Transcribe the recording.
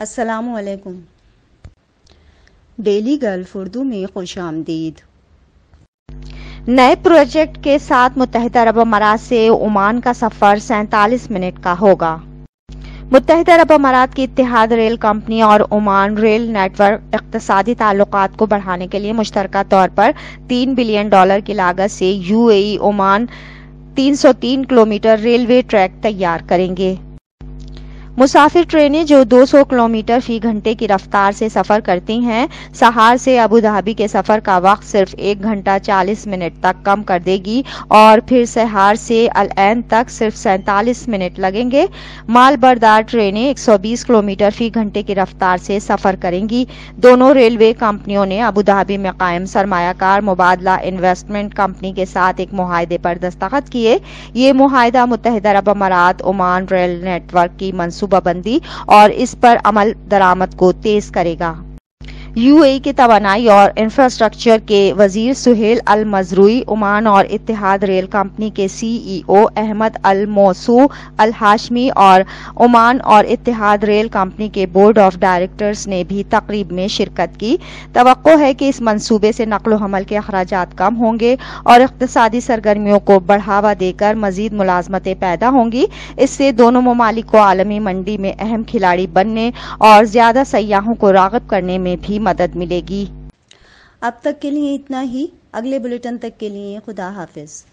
السلام علیکم۔ Daily golf Urdu میں خوش آمدید۔ نئے پروجیکٹ کے ساتھ متحدہ عرب امارات سے عمان کا سفر 47 منٹ کا ہوگا۔ متحدہ عرب امارات کی اتحاد ریل کمپنی اور عمان ریل نیٹ ورک اقتصادی تعلقات کو بڑھانے کے لیے مشترکہ طور پر $3 بلین کی لاگت سے UAE Oman 303 kilometre railway track تیار کریں گے۔ مسافر ٹرینیں جو 200 کلومیٹر فی گھنٹے کی رفتار سے سفر کرتی ہیں، سہار سے ابوظہبی کے سفر کا وقت صرف 1 گھنٹہ 40 منٹ تک کم کر دے گی اور پھر سہار سے العین تک صرف 47 منٹ لگیں گے۔ مال بردار ٹرینیں 120 کلومیٹر فی گھنٹے کی رفتار سے سفر کریں گی۔ دونوں ریلوے کمپنیوں نے ابوظہبی میں قائم سرمایہ کار مبادلہ انویسٹمنٹ کمپنی کے ساتھ ایک معاہدے پر دستخط کیے۔ یہ معاہدہ متحدہ عرب امارات عمان ریل نیٹ ورک کی منصوبہ بندی اور اس پر عمل درآمد کو تیز کرے گا۔ UAE کے توانائی اور انفراسٹرکچر کے وزیر سہیل المزروعی، عمان اور اتحاد ریل کمپنی کے CEO احمد الموصوع الہاشمی اور عمان اور اتحاد ریل کمپنی کے بورڈ آف ڈائریکٹرز نے بھی تقریب میں شرکت کی۔ توقع ہے کہ اس منصوبے سے نقل و حمل کے اخراجات کم ہوں گے اور اقتصادی سرگرمیوں کو بڑھاوا دے کر مزید ملازمتیں پیدا ہوں گی۔ اس سے دونوں ممالک کو عالمی منڈی میں اہم کھلاڑی بننے اور زیادہ سیاحوں کو راغب کرنے میں بھی مدد ملے گی۔ اب تک کے لیے اتنا ہی۔ اگلے بلیٹن تک کے لیے خدا حافظ۔